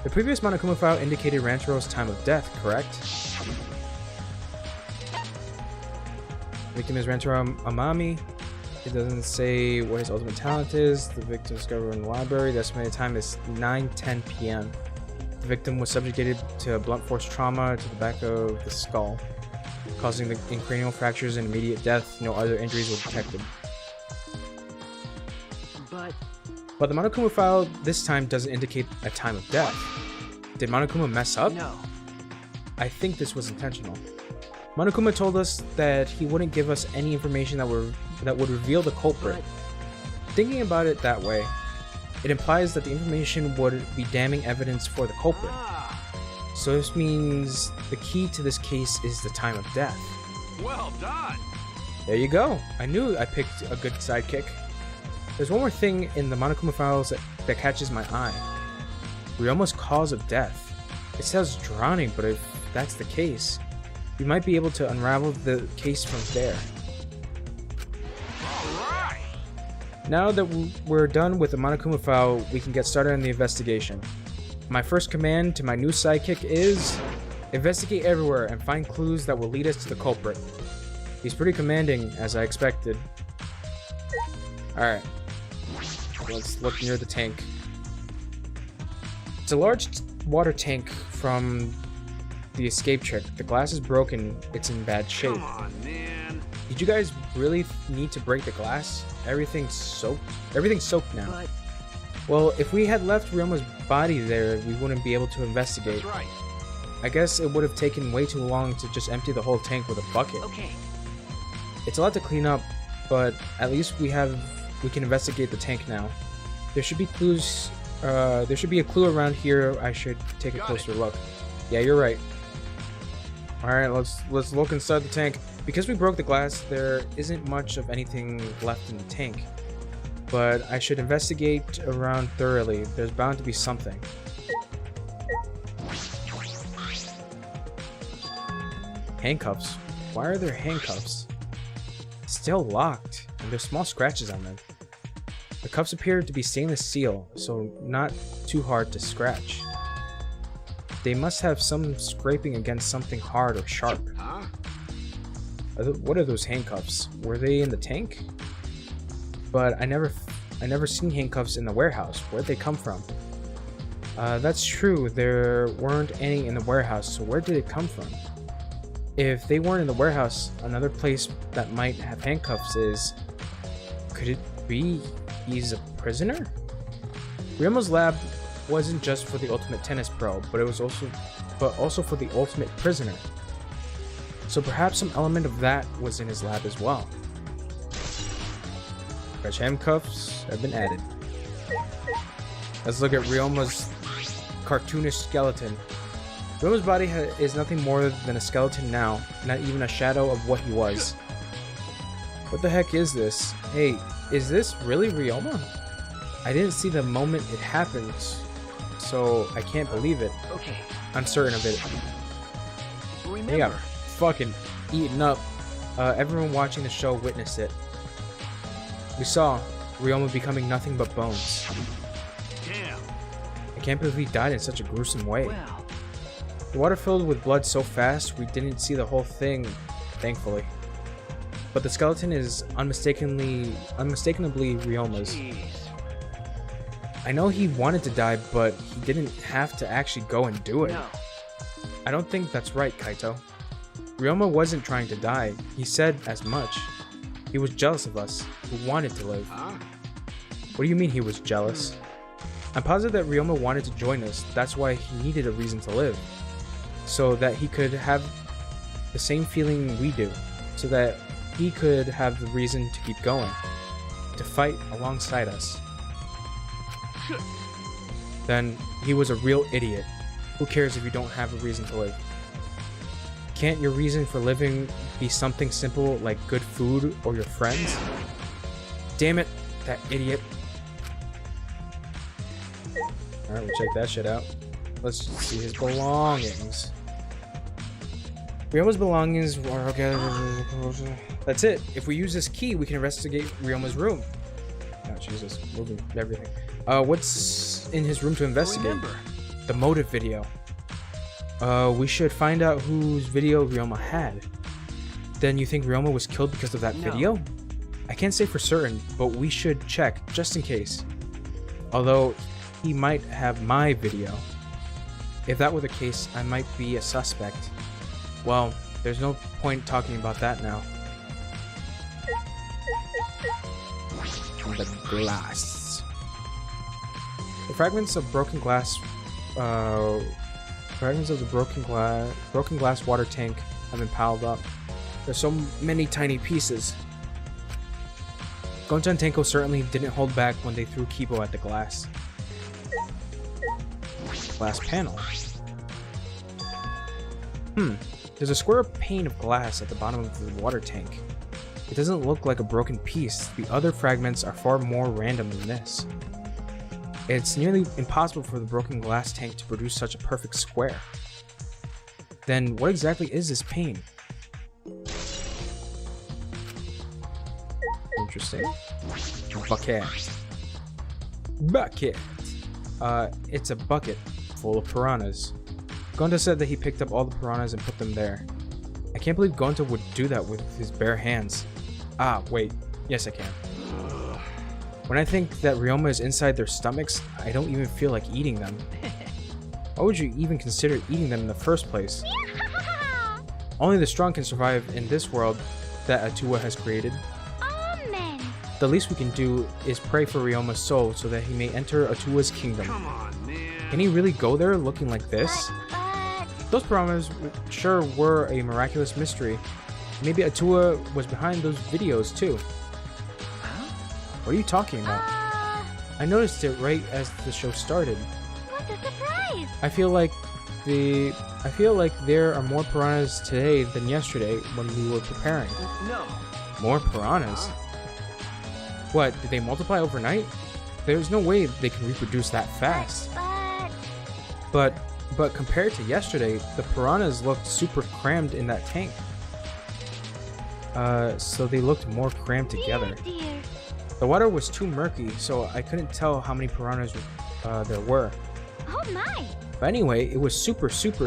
The previous Monokuma file indicated Rantaro's time of death, correct? Victim is Rantaro Amami. It doesn't say what his ultimate talent is. The victim discovered in the library. The estimated time is 9:10 p.m. The victim was subjugated to blunt force trauma to the back of the skull, causing the cranial fractures and immediate death. No other injuries were detected. But the Monokuma file this time doesn't indicate a time of death. Did Monokuma mess up? No. I think this was intentional. Monokuma told us that he wouldn't give us any information that would reveal the culprit. Thinking about it that way, it implies that the information would be damning evidence for the culprit. Ah, So this means the key to this case is the time of death. well done. There you go. I knew I picked a good sidekick. There's one more thing in the Monokuma files that catches my eye. Ryoma's cause of death. It says drowning, but if that's the case, we might be able to unravel the case from there. All right. Now that we're done with the Monokuma file, we can get started on the investigation. My first command to my new sidekick is investigate everywhere and find clues that will lead us to the culprit. He's pretty commanding, as I expected. Alright. Let's look near the tank. It's a large water tank from the escape trick. The glass is broken. It's in bad shape. Come on, man. Did you guys really need to break the glass? Everything's soaked now. But Well, if we had left Ryoma's body there, we wouldn't be able to investigate. That's right. I guess it would have taken way too long to just empty the whole tank with a bucket. okay. It's a lot to clean up, but at least we can investigate the tank now. There should be clues. There should be a clue around here. I should take a closer look. Yeah, you're right. All right, let's look inside the tank. Because we broke the glass, there isn't much of anything left in the tank. But I should investigate around thoroughly. There's bound to be something. Handcuffs. Why are there handcuffs? Still locked, and there's small scratches on them. The cuffs appear to be stainless steel, so not too hard to scratch. They must have some scraping against something hard or sharp. Huh? What are those handcuffs? Were they in the tank? But I never seen handcuffs in the warehouse. Where'd they come from? That's true. There weren't any in the warehouse, so where did it come from? If they weren't in the warehouse, another place that might have handcuffs is... Could it be he's a prisoner? Ryoma's lab wasn't just for the ultimate tennis pro, but also for the ultimate prisoner. So perhaps some element of that was in his lab as well. Fresh handcuffs have been added. Let's look at Ryoma's cartoonish skeleton. Ryoma's body is nothing more than a skeleton now, not even a shadow of what he was. What the heck is this? Hey, is this really Ryoma? I didn't see the moment it happened, so I can't believe it. Okay. I'm certain of it. Remember. They got fucking eaten up. Everyone watching the show witnessed it. We saw Ryoma becoming nothing but bones. Damn. I can't believe he died in such a gruesome way. Well, The water filled with blood so fast, we didn't see the whole thing, thankfully. But the skeleton is unmistakably Ryoma's. jeez. I know he wanted to die, but he didn't have to actually go and do it. No. I don't think that's right, Kaito. Ryoma wasn't trying to die. He said as much. He was jealous of us, who wanted to live. Huh? What do you mean he was jealous? I'm positive that Ryoma wanted to join us. That's why he needed a reason to live. So that he could have the same feeling we do. So that he could have the reason to keep going. To fight alongside us. Then he was a real idiot. Who cares if you don't have a reason to live? Can't your reason for living be something simple like good food or your friends? Damn it, that idiot. Alright, we'll check that shit out. Let's see his belongings. Ryoma's belongings are okay. That's it. If we use this key, we can investigate Ryoma's room. Oh, Jesus. Moving everything. What's in his room to investigate? Remember. The motive video. We should find out whose video Ryoma had. Then you think Ryoma was killed because of that No. video? I can't say for certain, but we should check, just in case. Although, he might have my video. If that were the case, I might be a suspect. Well, there's no point talking about that now. The glass. The fragments of broken glass fragments of the broken glass water tank have been piled up. There's so many tiny pieces. Gonta and Tenko certainly didn't hold back when they threw Kibo at the glass. Glass panel. There's a square pane of glass at the bottom of the water tank. It doesn't look like a broken piece. The other fragments are far more random than this. It's nearly impossible for the broken glass tank to produce such a perfect square. Then what exactly is this pane? Interesting. Bucket. Bucket. It's a bucket full of piranhas. Gonta said that he picked up all the piranhas and put them there. I can't believe Gonta would do that with his bare hands. Ah, wait. Yes, I can. When I think that Ryoma is inside their stomachs, I don't even feel like eating them. Why would you even consider eating them in the first place? Only the strong can survive in this world that Atua has created. Amen. The least we can do is pray for Ryoma's soul so that he may enter Atua's kingdom. Come on, man. Can he really go there looking like this? But Those piranhas sure were a miraculous mystery. Maybe Atua was behind those videos too. What are you talking about? I noticed it right as the show started. what a surprise! I feel like there are more piranhas today than yesterday when we were preparing. No. More piranhas? What, did they multiply overnight? There's no way they can reproduce that fast. But compared to yesterday, the piranhas looked super crammed in that tank. So they looked more crammed together. Dear. The water was too murky, so I couldn't tell how many piranhas there were. Oh my! But anyway, it was super crammed.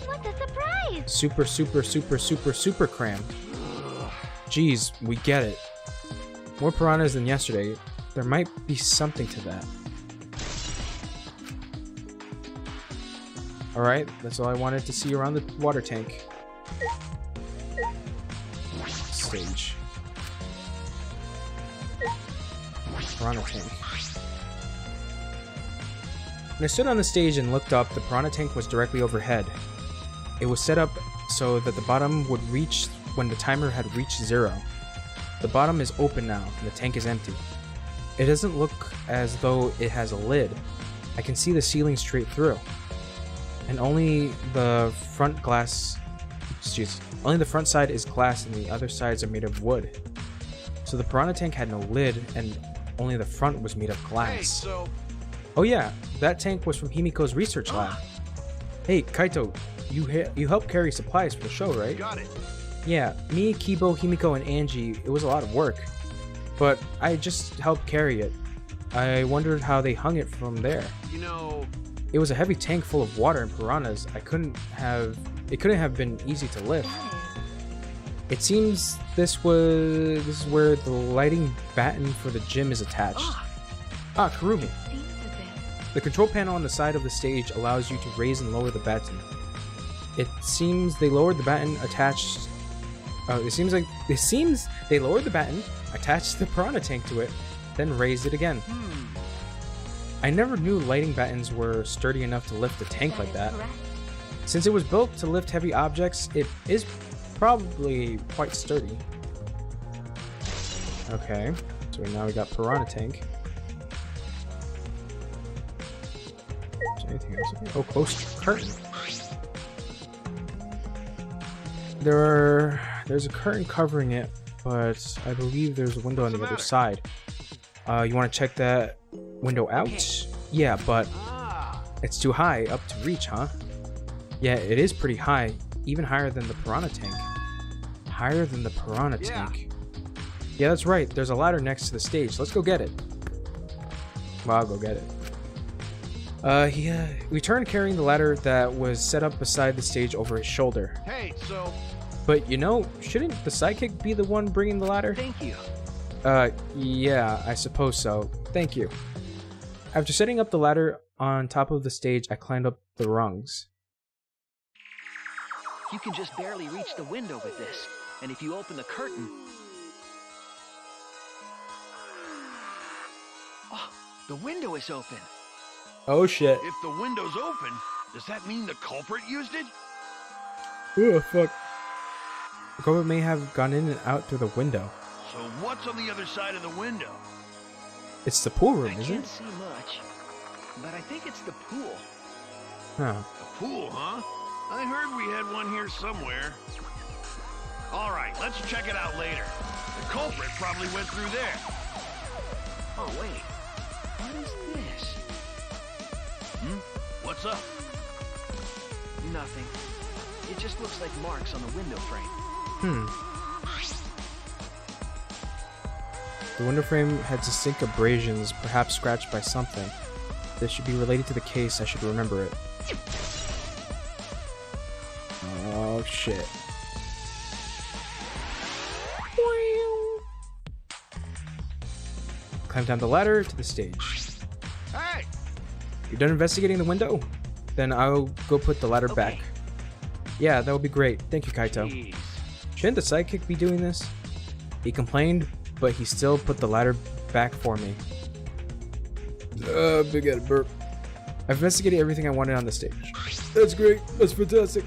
What a surprise! Super crammed. Geez, we get it. More piranhas than yesterday. There might be something to that. Alright, that's all I wanted to see around the water tank. Stage. Piranha tank. When I stood on the stage and looked up, the piranha tank was directly overhead. It was set up so that the bottom would reach when the timer had reached 0. The bottom is open now, and the tank is empty. It doesn't look as though it has a lid. I can see the ceiling straight through. And only the front side is glass and the other sides are made of wood. So the piranha tank had no lid, and only the front was made of Hey, glass. so Oh yeah, that tank was from Himiko's research lab. Hey, Kaito, you helped carry supplies for the show, right? got it. Yeah, me, Kibo, Himiko, and Angie, it was a lot of work. But I just helped carry it. I wondered how they hung it from there. You know, It was a heavy tank full of water and piranhas. It couldn't have been easy to lift. It seems this is where the lighting batten for the gym is attached. Ah, Kurumi. The control panel on the side of the stage allows you to raise and lower the batten. It seems they lowered the batten attached. It seems they lowered the batten, attached the piranha tank to it, then raised it again. I never knew lighting battens were sturdy enough to lift a tank like that. Since it was built to lift heavy objects, it is probably quite sturdy. Okay, so now we got piranha tank. Is there anything else? Oh, close curtain. There's a curtain covering it, but I believe there's a window on the other side. You want to check that window out? Yeah, but it's too high up to reach, huh? Yeah, it is pretty high, even higher than the piranha tank. Higher than the piranha tank. Yeah, that's right. There's a ladder next to the stage. Let's go get it. Well, I'll go get it. He returned carrying the ladder that was set up beside the stage over his shoulder. hey, so But you know, shouldn't the sidekick be the one bringing the ladder? Thank you. Yeah, I suppose so. Thank you. After setting up the ladder on top of the stage, I climbed up the rungs. You can just barely reach the window with this. And if you open the curtain... Oh, the window is open. Oh shit. if the window's open, does that mean the culprit used it? Oh fuck. The culprit may have gone in and out through the window. So what's on the other side of the window? It's the pool room, I isn't can't it? see much, but I think it's the pool. Huh. A pool, huh? I heard we had one here somewhere. All right, let's check it out later. The culprit probably went through there. Oh, wait. What is this? What's up? Nothing. It just looks like marks on the window frame. The window frame had distinct abrasions, perhaps scratched by something. This should be related to the case. I should remember it. Oh shit. climb down the ladder to the stage. Hey! You're done investigating the window? Then I'll go put the ladder back. Yeah, that would be great. Thank you, Kaito. Jeez. Shouldn't the sidekick be doing this? He complained, but he still put the ladder back for me. Big head burp. I've investigated everything I wanted on the stage. That's great. That's fantastic.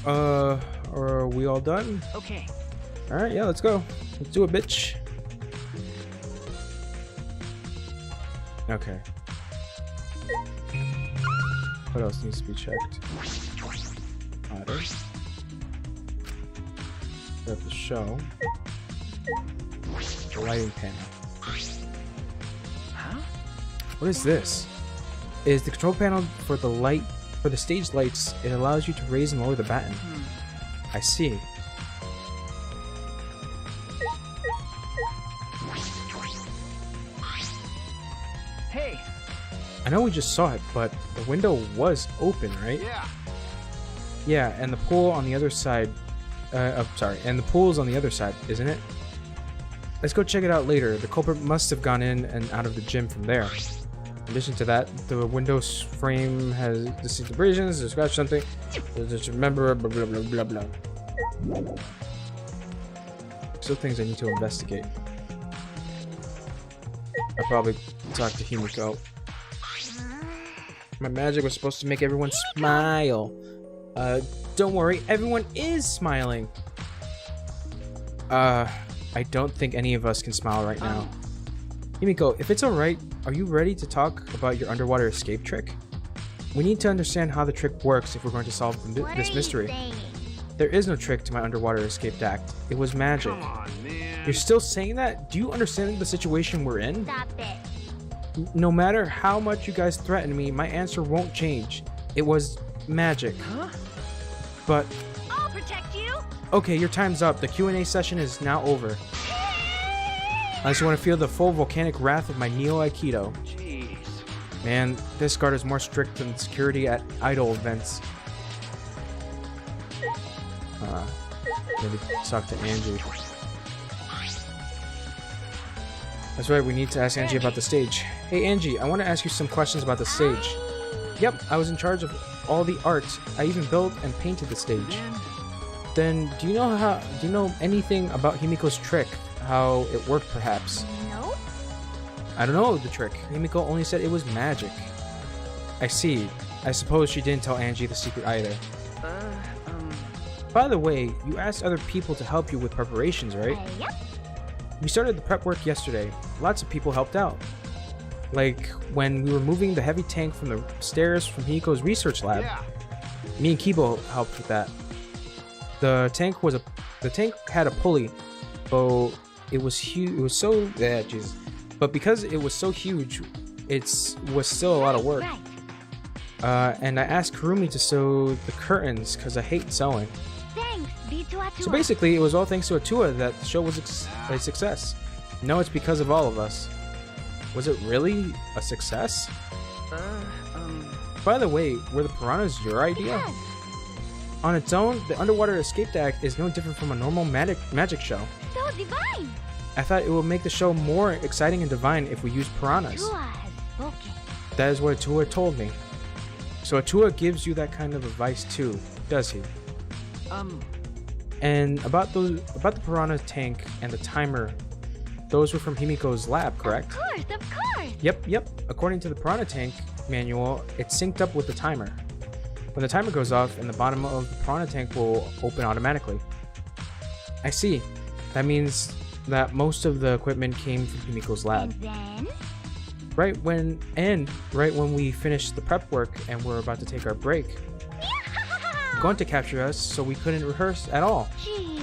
Are we all done? Okay. Alright, yeah, let's go. Let's do it, bitch. Okay. What else needs to be checked? Ladder. Set up the show. The lighting panel. Huh? What is this? It is the control panel for the light, for the stage lights. It allows you to raise and lower the baton. I see. Hey, I know we just saw it, but the window was open, right? Yeah. Yeah, and the pool on the other side. And the pool's on the other side, isn't it? Let's go check it out later. The culprit must have gone in and out of the gym from there. In addition to that, the window's frame has distinct abrasions, or scratch something. Just remember, blah blah blah blah blah. Still things I need to investigate. I probably talk to Himiko. My magic was supposed to make everyone smile. Don't worry, everyone is smiling. I don't think any of us can smile right now. Himiko, if it's alright, are you ready to talk about your underwater escape trick? We need to understand how the trick works if we're going to solve this mystery. There is no trick to my underwater escape act. It was magic. Come on, man. You're still saying that? Do you understand the situation we're in? Stop it. No matter how much you guys threaten me, my answer won't change. It was magic. huh? But, I'll protect you. okay, your time's up. The Q&A session is now over. Unless you want to feel the full volcanic wrath of my Neo Aikido. Jeez. Man, this guard is more strict than security at idol events. Maybe talk to Angie. That's right, we need to ask Angie about the stage. Hey Angie, I want to ask you some questions about the stage. Yep, I was in charge of all the art. I even built and painted the stage. Man, Then, do you know anything about Himiko's trick? How it worked, perhaps? No. I don't know the trick. Himiko only said it was magic. I see. I suppose she didn't tell Angie the secret either. By the way, you asked other people to help you with preparations, right? Yep. We started the prep work yesterday. Lots of people helped out. Like when we were moving the heavy tank from the stairs from Himiko's research lab. Yeah. Me and Kibo helped with that. The tank had a pulley, but it was huge. It was so Jesus. But because it was so huge, it was still a lot of work. Right. And I asked Kurumi to sew the curtains because I hate sewing. Thanks, B2A2. So basically, it was all thanks to Atua that the show was a success. No, it's because of all of us. Was it really a success? By the way, were the piranhas your idea? Yes. On its own, the underwater escape act is no different from a normal magic show. So divine. I thought it would make the show more exciting and divine if we used piranhas. Tua has spoken. That is what Atua told me. So Atua gives you that kind of advice too, does he? And about the piranha tank and the timer, those were from Himiko's lab, correct? Of course. Yep. According to the piranha tank manual, it's synced up with the timer. When the timer goes off, and the bottom of the piranha tank will open automatically. I see. That means that most of the equipment came from Himiko's lab. And then? Right when we finished the prep work and we're about to take our break, Gonta captured us, so we couldn't rehearse at all. Jeez.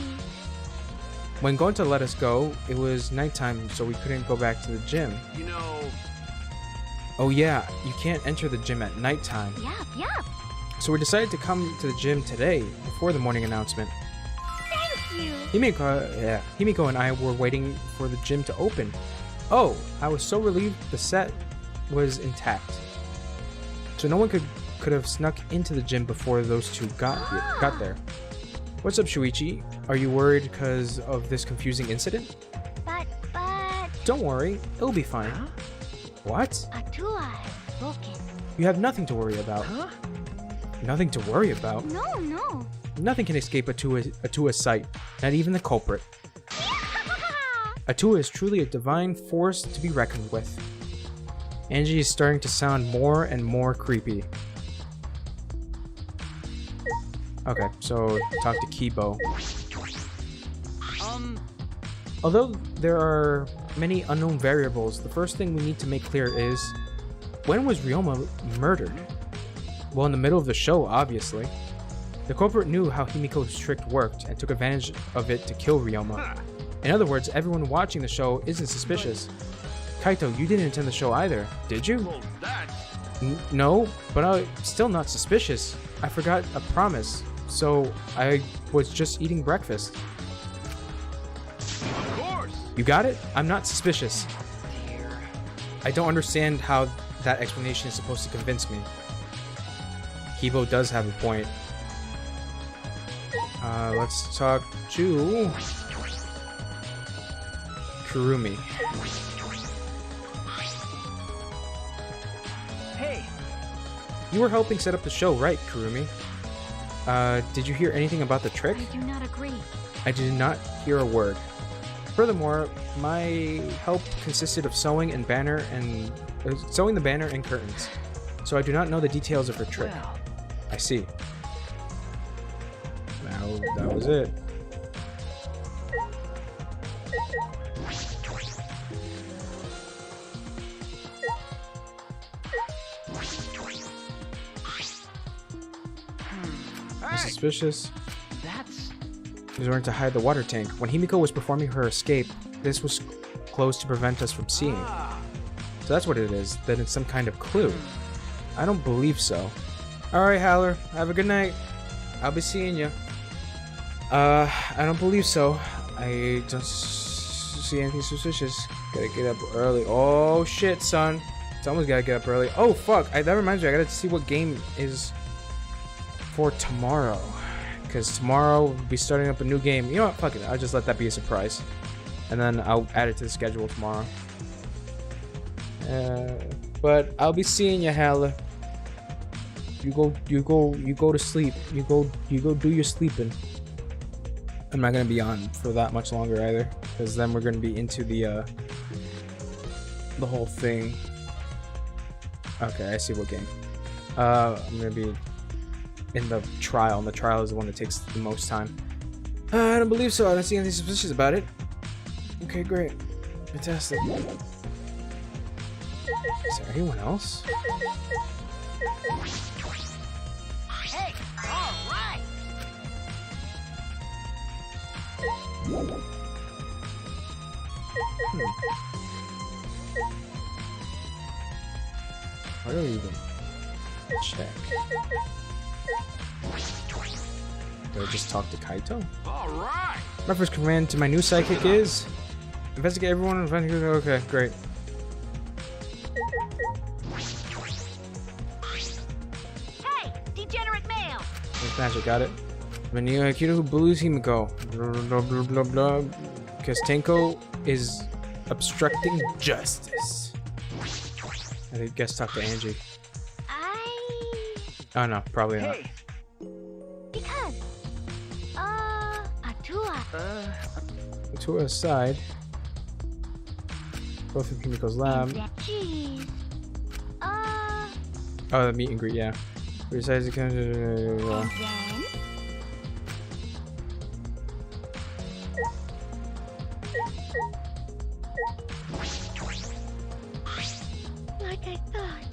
When Gonta let us go, it was nighttime, so we couldn't go back to the gym. You know, Oh yeah, you can't enter the gym at nighttime. Yup. So we decided to come to the gym today, before the morning announcement. Thank you. Himiko and I were waiting for the gym to open. Oh, I was so relieved the set was intact. So no one could have snuck into the gym before those two got there. What's up, Shuichi? Are you worried because of this confusing incident? But... Don't worry, it'll be fine. Huh? What? Atua has spoken. You have nothing to worry about. Huh? Nothing to worry about? No. Nothing can escape Atua's sight, not even the culprit. Atua is truly a divine force to be reckoned with. Angie is starting to sound more and more creepy. Okay, so talk to Kibo. Although there are many unknown variables, the first thing we need to make clear is, when was Ryoma murdered? Well, in the middle of the show, obviously. The culprit knew how Himiko's trick worked and took advantage of it to kill Ryoma. In other words, everyone watching the show isn't suspicious. Kaito, you didn't attend the show either, did you? Well, that's... No, but I'm still not suspicious. I forgot a promise, so I was just eating breakfast. Of course! You got it? I'm not suspicious. Dear. I don't understand how that explanation is supposed to convince me. Kibo does have a point. Let's talk to Kurumi. Hey, You were helping set up the show, right, Kurumi? Did you hear anything about the trick? I do not agree. I did not hear a word. Furthermore, my help consisted of sewing the banner and curtains, so I do not know the details of her trick. well, I see. Now that was it. hey, Suspicious. that's... He was ordered to hide the water tank. When Himiko was performing her escape, this was closed to prevent us from seeing. Ah, So that's what it is. Then it's some kind of clue. I don't believe so. Alright, Howler. Have a good night. I'll be seeing you. I don't believe so. I don't see anything suspicious. Gotta get up early. Oh shit, son. Someone's gotta get up early. Oh fuck. That reminds me, I gotta see what game is for tomorrow. Because tomorrow we'll be starting up a new game. You know what? Fuck it. I'll just let that be a surprise. And then I'll add it to the schedule tomorrow. But I'll be seeing you, Howler. You go to sleep. You go do your sleeping. I'm not gonna be on for that much longer either, because then we're gonna be into the whole thing. Okay, I see what game. I'm gonna be in the trial, and the trial is the one that takes the most time. I don't believe so. I don't see anything suspicious about it. Okay, great. Fantastic. Is there anyone else? Hey, all right. Where do we even check? Do I just talk to Kaito? All right! My first command to my new psychic is investigate everyone and find who. Okay, great. Hey, degenerate male. There's magic, got it. Mania Akira who believes Himiko. Blah blah blah blah. Because Tenko is obstructing justice. I guess talk to Angie. Oh no, probably not. hey, Because, Atua. To her side. Both in Himiko's lab. Jeez. Oh, the meet and greet, yeah. Besides, it And then? Like I thought.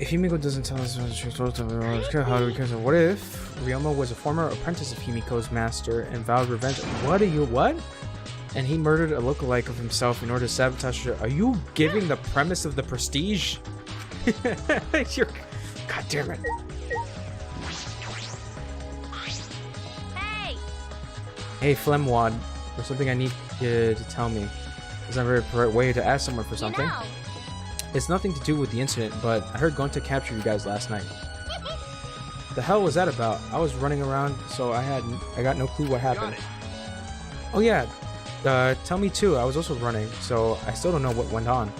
if Himiko doesn't tell us what she's supposed to do, how do we cancel? What if Ryoma was a former apprentice of Himiko's master and vowed revenge? What? And he murdered a lookalike of himself in order to sabotage her. Are you giving the premise of the Prestige? You're... God damn it. Hey, Hey, Flemwad, there's something I need you to tell me. It's not a very polite way to ask someone for something. you know. It's nothing to do with the incident, but I heard Gonta capture you guys last night. The hell was that about? I was running around, so I got no clue what happened. Got it. Oh yeah, Tell me too. I was also running, so I still don't know what went on.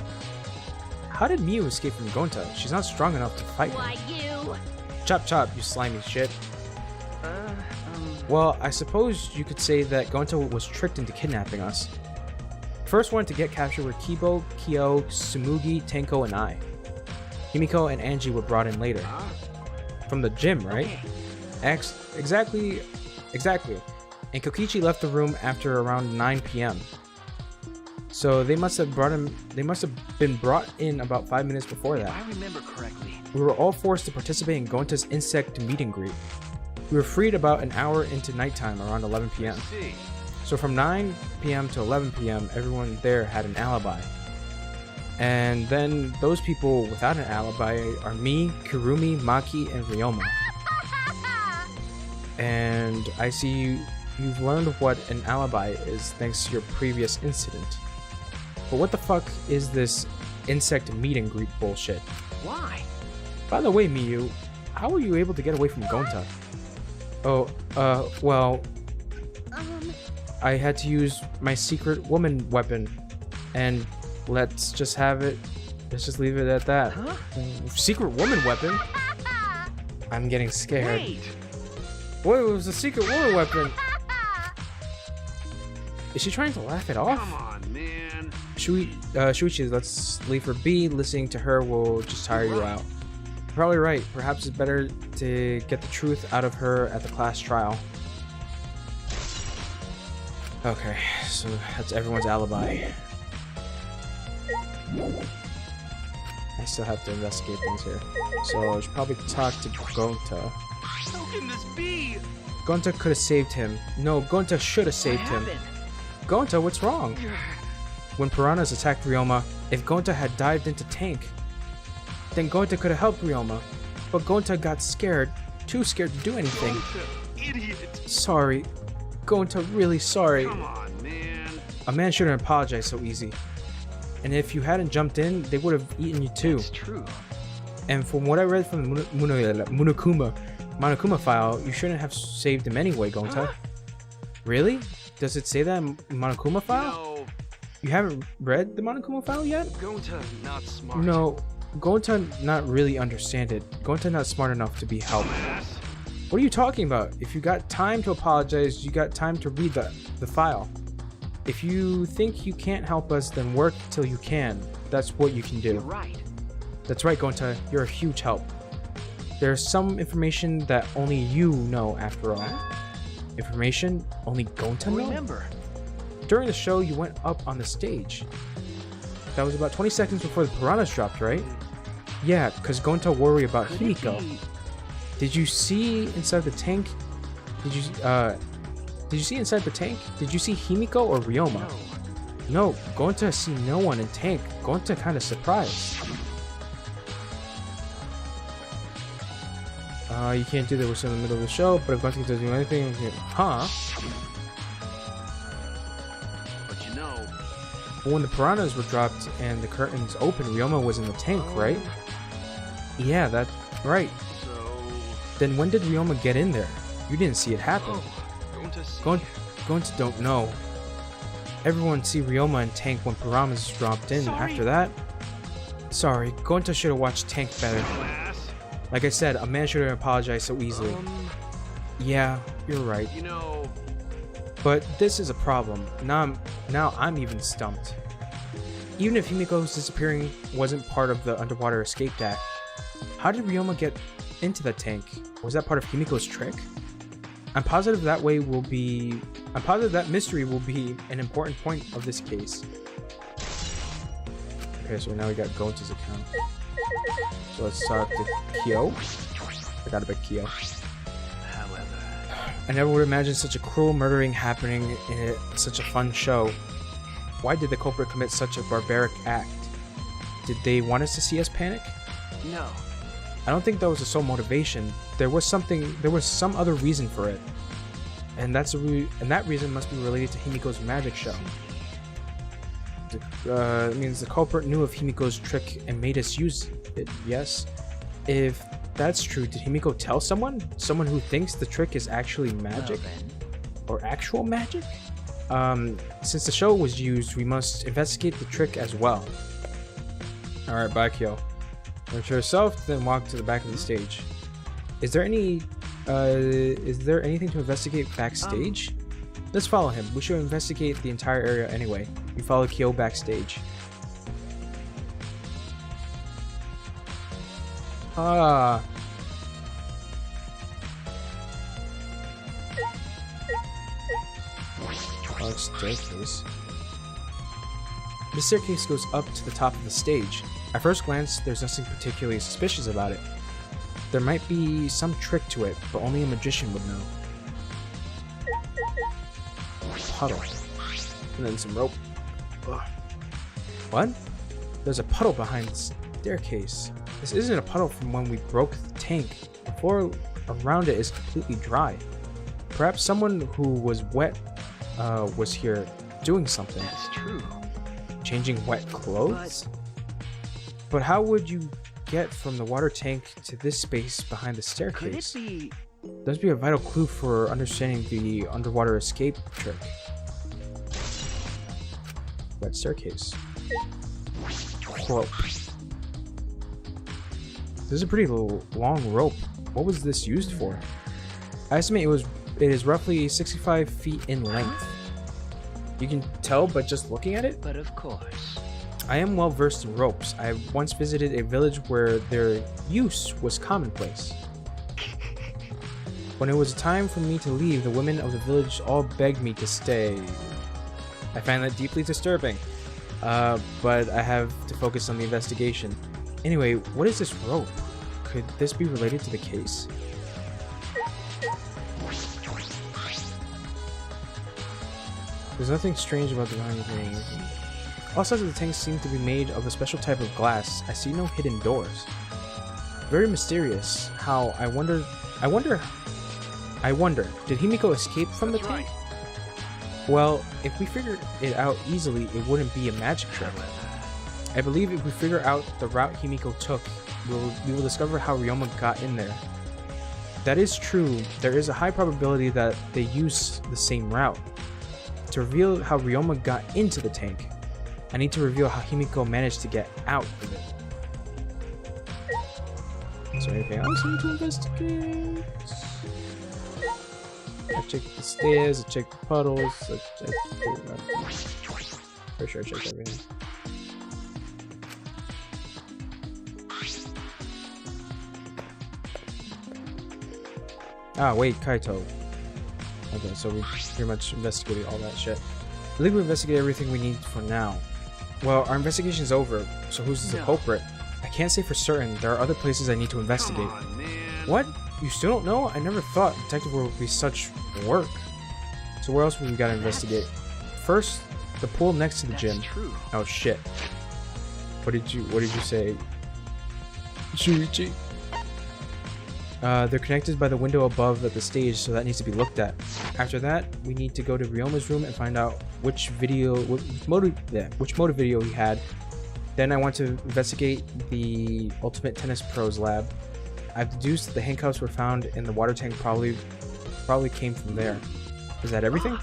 How did Miu escape from Gonta? She's not strong enough to fight him. Why you? Chop chop, you slimy shit. Well, I suppose you could say that Gonta was tricked into kidnapping us. First one to get captured were Kibo, Kyo, Sumugi, Tenko, and I. Himiko and Angie were brought in later. From the gym, right? Exactly. And Kokichi left the room after around 9 p.m. So they must have been brought in about 5 minutes before If that. I remember correctly. We were all forced to participate in Gonta's insect meet and greet. We were freed about an hour into nighttime around 11 p.m. See. So from 9 p.m. to 11 p.m., everyone there had an alibi. And then those people without an alibi are me, Kurumi, Maki, and Ryoma. And I see you've learned what an alibi is thanks to your previous incident. But what the fuck is this insect meet and greet bullshit? Why? By the way, Miyu, how were you able to get away from Gonta? Oh, well, I had to use my secret woman weapon, and let's just leave it at that. Huh? Secret woman weapon? I'm getting scared. Wait. What was a secret woman weapon? Is she trying to laugh it off? Come on, man. Shuichi, let's leave her be. Listening to her will just tire you out. Probably right. Perhaps it's better to get the truth out of her at the class trial. Okay, so that's everyone's alibi. I still have to investigate things here. So I should probably talk to Gonta. How can this be? Gonta could have saved him. No, Gonta should have saved What him. happened? Gonta, what's wrong? When piranhas attacked Ryoma, if Gonta had dived into tank, then Gonta could have helped Ryoma. But Gonta got scared, too scared to do anything. Idiot. Sorry. Gonta, really sorry. Come on, man. A man shouldn't apologize so easy. And if you hadn't jumped in, they would have eaten you too. It's true. And from what I read from the Monokuma file, you shouldn't have saved him anyway, Gonta. Really? Does it say that in Monokuma file? No. You haven't read the Monokuma file yet? Gonta, not smart. No, Gonta not really understand it. Gonta not smart enough to be helped. Class. What are you talking about? If you got time to apologize, you got time to read the file. If you think you can't help us, then work till you can. That's what you can You're do. right. That's right, Gonta. You're a huge help. There's some information that only you know after all. Information only Gonta know? Remember. During the show, you went up on the stage. That was about 20 seconds before the piranhas dropped, right? Yeah, because Gonta worry about Could it Himiko. be- Did you see inside the tank? Did you see inside the tank? Did you see Himiko or Ryoma? No. No, Gonta see no one in tank. Gonta kind of surprised. You can't do that. We're still in the middle of the show, but if Gonta doesn't do anything, huh? But you know, When the piranhas were dropped and the curtains opened, Ryoma was in the tank, right? Yeah, that's right. so... Then when did Ryoma get in there? You didn't see it happen. Oh, Gonta see. Gonta don't know. Everyone see Ryoma in tank when piranhas dropped in. Sorry. After that, sorry, Gonta should have watched tank better. Class. Like I said, a man shouldn't apologize so easily. Yeah, you're right. You know, But this is a problem. Now I'm even stumped. Even if Himiko's disappearing wasn't part of the underwater escape act, how did Ryoma get into the tank? Was that part of Himiko's trick? I'm positive that mystery will be an important point of this case. Okay, so now we got Gonta's account. So let's talk to Kyo. Forgot about Kyo. However. I never would imagine such a cruel murdering happening in such a fun show. Why did the culprit commit such a barbaric act? Did they want us to see us panic? No. I don't think that was the sole motivation. There was some other reason for it. And that reason must be related to Himiko's magic show. It means the culprit knew of Himiko's trick and made us use it, yes? If that's true, did Himiko tell someone? Someone who thinks the trick is actually magic? Well, then. Or actual magic? Since the show was used, we must investigate the trick as well. Alright, bye, Kyo. Return to yourself, then walk to the back of the stage. Is there anything to investigate backstage? Let's follow him. We should investigate the entire area anyway. We follow Kyo backstage. Ah. Oh, staircase. The staircase goes up to the top of the stage. At first glance, there's nothing particularly suspicious about it. There might be some trick to it, but only a magician would know. Puddle. And then some rope. Ugh. What? There's a puddle behind the staircase. This isn't a puddle from when we broke the tank. The floor around it is completely dry. Perhaps someone who was wet was here doing something. That's true. Changing wet clothes? But how would you get from the water tank to this space behind the staircase? Could it be? This would be a vital clue for understanding the underwater escape trick. Wet staircase. Rope. This is a pretty long rope. What was this used for? I estimate it is roughly 65 feet in length. You can tell by just looking at it? But of course. I am well versed in ropes. I once visited a village where their use was commonplace. When it was time for me to leave, the women of the village all begged me to stay. I find that deeply disturbing, but I have to focus on the investigation. Anyway, what is this rope? Could this be related to the case? There's nothing strange about the behind thing. All sides of the tank seem to be made of a special type of glass. I see no hidden doors. Very mysterious. How I wonder, did Himiko escape from the tank? Well, if we figured it out easily, it wouldn't be a magic trick. I believe if we figure out the route Himiko took, we will discover how Ryoma got in there. That is true. There is a high probability that they use the same route. To reveal how Ryoma got into the tank, I need to reveal how Himiko managed to get out of it. Is there anything else I need to investigate? I checked the stairs, I checked the puddles, pretty sure I checked everything. Ah, wait, Kaito. Okay, so we pretty much investigated all that shit. I think we investigated everything we need for now. Well, our investigation's over, so who's the culprit? I can't say for certain. There are other places I need to investigate. Come on, man. What? You still don't know? I never thought detective work would be such work. So where else would we gotta investigate? First, the pool next to the gym. True. Oh shit. What did you say? Shuichi. They're connected by the window above at the stage, so that needs to be looked at. After that, we need to go to Ryoma's room and find out which motive video he had. Then I want to investigate the Ultimate Tennis Pros lab. I've deduced that the handcuffs were found in the water tank probably came from there. Is that everything?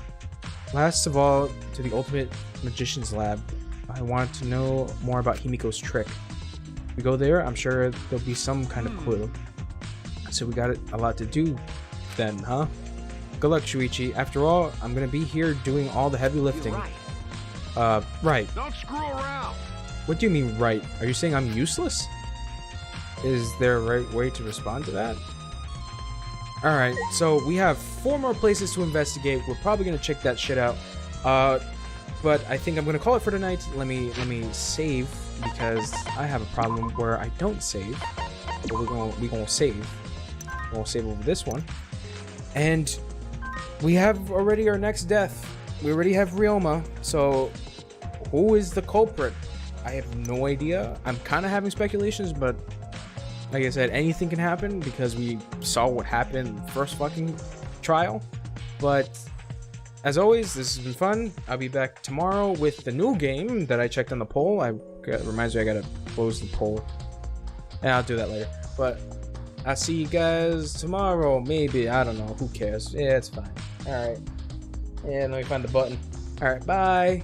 Last of all, to the Ultimate Magician's lab. I want to know more about Himiko's trick. We go there, I'm sure there'll be some kind of clue. So we got a lot to do then, huh? Good luck, Shuichi. After all, I'm gonna be here doing all the heavy lifting. You're right. Right. Don't screw around. What do you mean, right? Are you saying I'm useless? Is there a right way to respond to that? Alright, so we have 4 more places to investigate. We're probably gonna check that shit out. But I think I'm gonna call it for tonight. Let me save, because I have a problem where I don't save. But we're gonna save. We'll save over this one. And we have already our next death. We already have Ryoma. So who is the culprit? I have no idea. I'm kind of having speculations, but like I said, anything can happen because we saw what happened in the first fucking trial. But as always, this has been fun. I'll be back tomorrow with the new game that I checked on the poll. It reminds me I gotta close the poll. And I'll do that later. But I'll see you guys tomorrow, maybe. I don't know. Who cares? Yeah, it's fine. Alright. Yeah, let me find the button. All right, bye.